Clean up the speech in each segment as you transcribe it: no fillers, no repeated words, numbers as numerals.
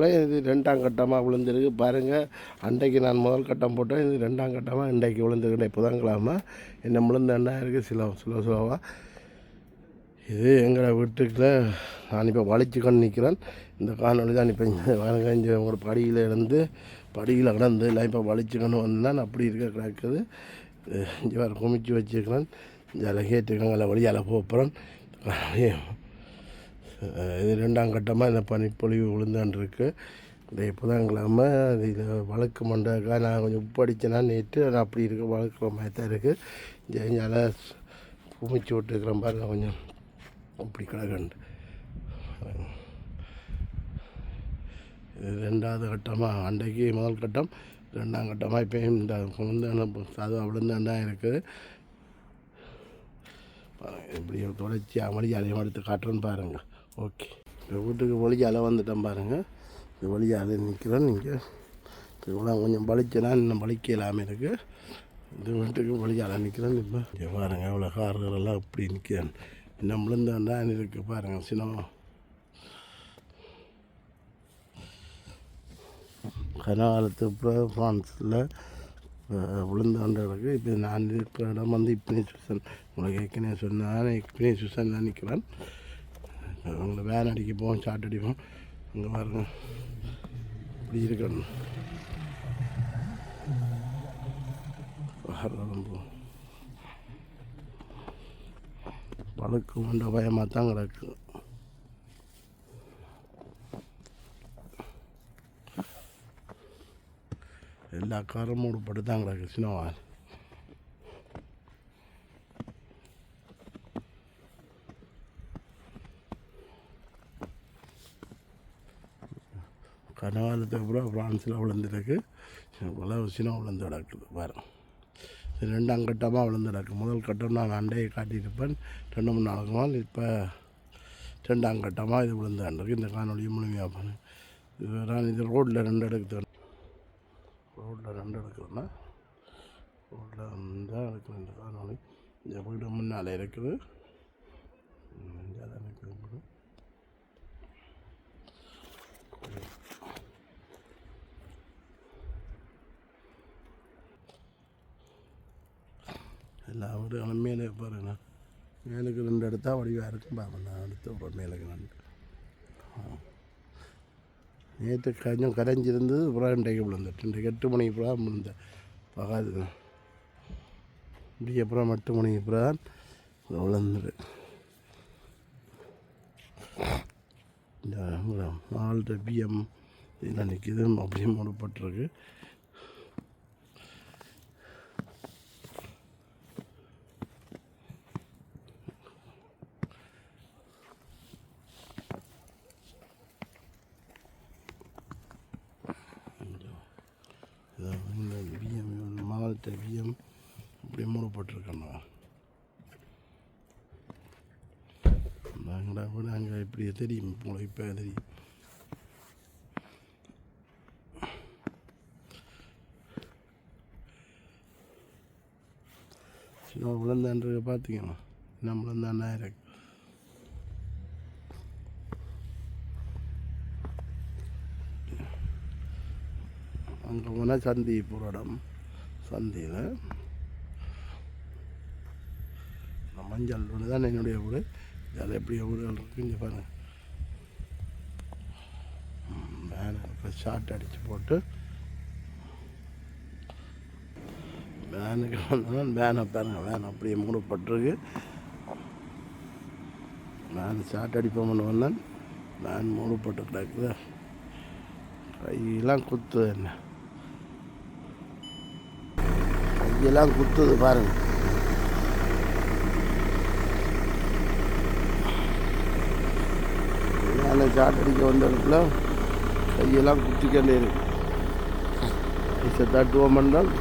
போல் இது 2ஆம் கட்டமாக விழுந்திருக்கு பாருங்கள். அன்றைக்கு நான் முதல் கட்டம் போட்டேன், இது 2ஆம் கட்டமாக இன்றைக்கு விழுந்துருக்கேன். புதன்கிழமை என்ன விழுந்தேன்னா இருக்குது ஸ்லோவாக. இது எங்களை வீட்டுக்குள்ள நான் இப்போ வலிச்சுக்கொண்டு நிற்கிறேன். இந்த காணொலி தான் இப்போ இங்கே உங்களோட படியில் இருந்து படியில் கிடந்து இல்லை இப்போ வலிச்சுக்கொண்டு வந்தேன். அப்படி இருக்க கிடக்குது. இங்கே வேறு குமிச்சு வச்சுருக்கிறேன். இதில் கேட்டுருக்காங்க வழியால் போகிறேன். இது 2ஆம் கட்டமாக இந்த பனிப்பொழிவு விழுந்தான்ருக்கு. இந்த புதன்கிழமை இதில் வழக்கு மண்டக்கா நான் கொஞ்சம் உப்பு அடித்தேன்னா நேற்று நான் அப்படி இருக்க வழக்குற மாதிரி தான் இருக்குது. இங்கே குமிச்சு விட்டுருக்கிறேன் பாருங்கள், கொஞ்சம் அப்படி கிடக்கண்டு. இது 2ஆவது கட்டமாக, அன்றைக்கு முதல் கட்டம் 2ஆம் கட்டமாக இப்போயும் இந்த அதுவும் விழுந்தாண்டா இருக்குது. இப்படி தொடர்ச்சி வழியாலையும் எடுத்து காட்டுறேன்னு பாருங்கள். ஓகே, இப்போ வீட்டுக்கு வழியால் வந்துட்டேன் பாருங்கள். இந்த வழியால் நிற்கிறேன். நீங்கள் இவ்வளோ கொஞ்சம் பளிச்சுனா இன்னும் பளிக்க இல்லாமல் இருக்குது. இந்த வீட்டுக்கு வழியால் நிற்கிறேன். இப்போ இங்கே பாருங்கள் இவ்வளோ கார்களெல்லாம் இப்படி நிற்கிறேன். இன்னும் விழுந்தாண்டா இருக்குது பாருங்கள். சின்ன கனகாலத்து அப்புறம் ஃப்ரான்ஸில் விழுந்தாண்ட இருக்குது. இப்போ நான் இருக்கிற இடம் வந்து இப்பனே சுசன். உங்களுக்கு ஏற்கனவே சொன்னேன், இப்பனே சுசன் தான் நிற்கிறேன். உங்களை வேன் அடிக்க போவோம், சாட் அடிப்போம். அங்கே பாருங்க இப்படி இருக்கணும். பழுக்கு கொண்ட பயமாக தான் கிடக்கு. எல்லா காரும் மூடுபட்டு தான் கிடக்கு. சின்னவான் கனகாலத்துக்கு அப்புறம் ஃப்ரான்ஸில் விழுந்துருக்கு. இவ்வளோ சின்ன விழுந்து கிடக்குது பாருங்க. இது 2ஆம் கட்டமாக விழுந்து கிடக்கு. முதல் கட்டம் நான் அண்டையை காட்டியிருப்பேன் 2-3 நாளுக்கு மேல். இப்போ 2ஆம் கட்டமாக இது விழுந்தாண்டிருக்கு. இந்த காணொலியும் முழுமையாக பாருங்க. இது நான் இது ரோட்டில் 2 எடுக்கிறேன். ரோட்டில் 2 எடுக்கிறேன்னா ரோட்டில் தான் எடுக்கிறேன். இந்த காணொலி இந்த வீடு முன்னால் இருக்குது. எல்லா வீடுகளும் மேலே பாருங்க. மேலுக்கு 2 எடுத்தால் வடிவாக இருக்கும் பாருங்க. நான் எடுத்து ஒரு மேலுக்கு 2. நேற்று கொஞ்சம் கரைஞ்சிருந்தது. அப்புறம் இன்றைக்கு விழுந்துட்டு இன்றைக்கு 8 மணிக்கு அப்புறம் விழுந்த பகாது. இப்படி அப்புறம் 8 மணிக்கு அப்புறம் விழுந்துரு. இந்த 4 PM இதில் நிற்கிது. அப்படியே மூடப்பட்டிருக்கு. பிஎம் இப்படி மூடப்பட்டிருக்கேண்ணா. நாங்கள்டா கூட அங்கே இப்படி தெரியும். உங்களுக்கு இப்போ தெரியும். சின்ன விழுந்தான்றது பார்த்தீங்கன்னா என்ன விழுந்தாண்டா இருக்கு. அங்கே போனால் சந்தி போகிற இடம். சந்தையில் மஞ்சள் வீடு தான் என்னுடைய வீடு. அதில் எப்படி வீடுகள் இருக்குது இங்கே பாருங்கள். வேனுக்கு ஷார்ட் அடித்து போட்டு வேனுக்கு வந்தோன்னா வேனை பாருங்கள். வேன் அப்படியே மூடப்பட்டிருக்கு. வேன் ஷார்ட் அடிப்போம்னு வந்தேன். வேன் மூடப்பட்டு கிடக்குது. கையெல்லாம் குத்துது. என்ன கையெல்லாம் குத்துது பாருங்கள். வேனை ஷார்ட் அடிக்க வந்ததுக்குள்ள கையெல்லாம் குத்திக்கொண்டே இருக்கு. தட்டுவோம் என்றால்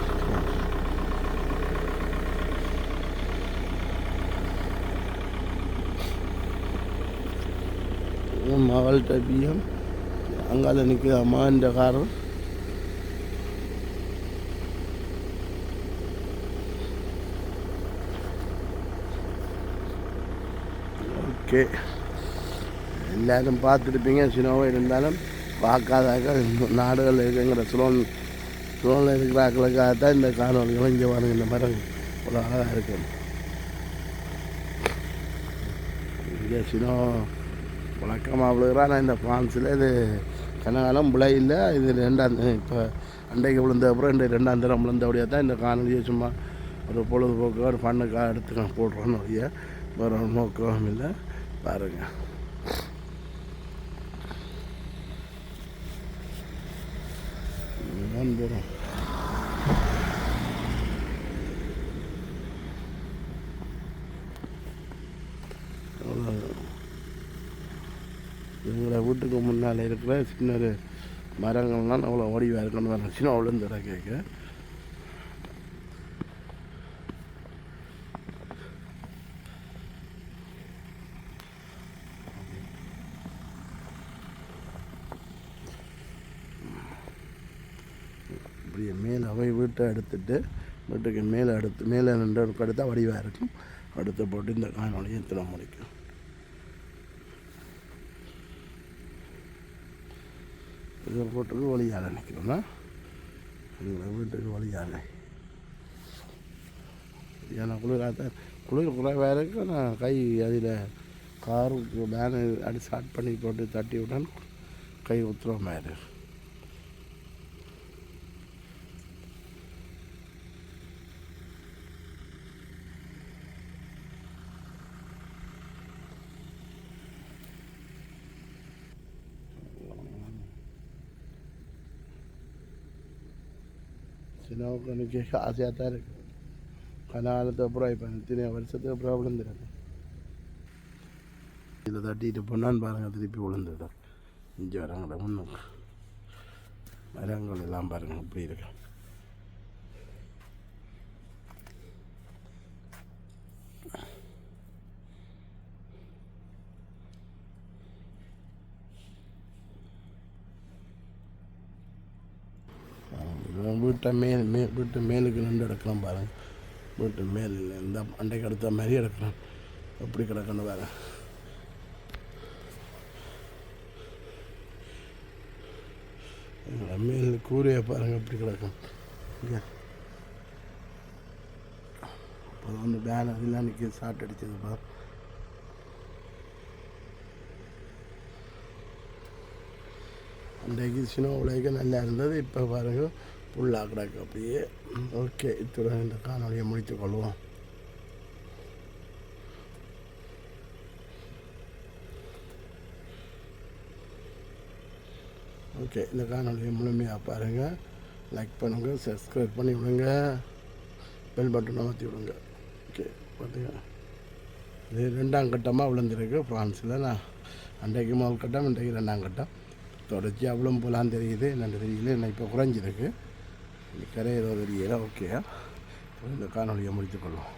மகள்கிட்ட பிஎம் அங்கால நிற்கிது அம்மான்ற காரம். ஓகே, எல்லோரும் பார்த்துருப்பீங்க. சின்னவோ இருந்தாலும் பார்க்காதாக்க நாடுகளில் இருக்குங்கிற சூழலில் இருக்கிறாக்களுக்காகத்தான் இந்த காணொலிகளும் இங்கே பாருங்க. இந்த மரம் ஒரு அழகாக இருக்கும். இங்கே சினோ வழக்கமாக விழுகிறான். இந்த ஃப்ரான்ஸில் இது கனகாலம் விளை இல்லை. இது இப்போ அண்டைக்கு விழுந்த அப்புறம் இந்த 2ஆம் தரம் விழுந்தபடியாக தான் இந்த காணொலியை சும்மா ஒரு பொழுதுபோக்கு ஒரு பண்ணுக்காக எடுத்து போடுறோன்னு ஒழிய வேறு ஒரு நோக்கம் இல்லை. பாருங்கள், வந்துடும். எங்களை வீட்டுக்கு முன்னால் இருக்கிற சின்ன ஒரு மரங்கள்லாம் அவ்வளோ வடிவாக இருக்குன்னு வரேன். சின்ன விழுந்துட கேட்க இப்படியே மேலே அவை வீட்டை எடுத்துட்டு வீட்டுக்கு மேலே நின்று அடுத்தா வடிவாக இருக்கும். அடுத்து போட்டு இந்த காணொலியை எத்தனை முடிக்கும். இதை போட்டது வழியால் நிற்கிறோன்னா எங்களை வீட்டுக்கு வழியால் ஏன்னா குளிர் குறைவாக இருக்கு. நான் கை அதில் காருக்கு பேனு அடி ஸ்டார்ட் பண்ணி போட்டு தட்டி விட்டான் கை உத்துற மாதிரி. சின்னவுக்கு எனக்கு ஆசையாக தான் இருக்குது. கனகாலத்தை அப்புறம் இப்போ இத்தனை வருஷத்துக்கு அப்புறம் விழுந்துருக்கு. இதில் தட்டிட்டு போனான்னு பாருங்கள், திருப்பி விழுந்துடு. இங்கே வரங்கள முன்னுக்கு மரங்கள் எல்லாம் பாருங்கள் இப்படி இருக்கு. வீட்டு மேலுக்கு நின்று எடுக்கலாம் பாருங்கள். வீட்டு மேல் இல்லை, இந்த அண்டைக்கு அடுத்த மாதிரி எடுக்கலாம். எப்படி கிடக்கணும் வேறு. மேல் கூரையை பாருங்கள் எப்படி கிடக்கும். இங்கே அப்போ வந்து பேனர் எல்லாம் நிற்க சாப்பிட்டு அடிச்சது பாரு. அன்றைக்கு சின்ன உலக நல்லா இருந்தது. இப்போ பாருங்கள் புல்லாக கிடக்கு அப்படியே. ஓகே, இத்துடன் இந்த காணொலியை முடித்து கொள்வோம். ஓகே, இந்த காணொலியை முழுமையாக பாருங்கள். லைக் பண்ணுங்கள், சப்ஸ்கிரைப் பண்ணி விடுங்க, பெல் பட்டனை மாற்றி விடுங்க. ஓகே, பார்த்தீங்கன்னா இது 2ஆம் கட்டமாக விழுந்திருக்கு ஃப்ரான்ஸில். நான் அன்றைக்கு முதல் கட்டம், இன்றைக்கு 2ஆம் கட்டம். தொடர்ச்சி அவ்வளோ போலான்னு தெரியுது. என்னென்னு தெரியல. என்ன இப்போ குறைஞ்சிருக்கு. கரை ஏதோ தெரியல. ஓகே, இந்த காணொலியை முடித்துக்கொள்வோம்.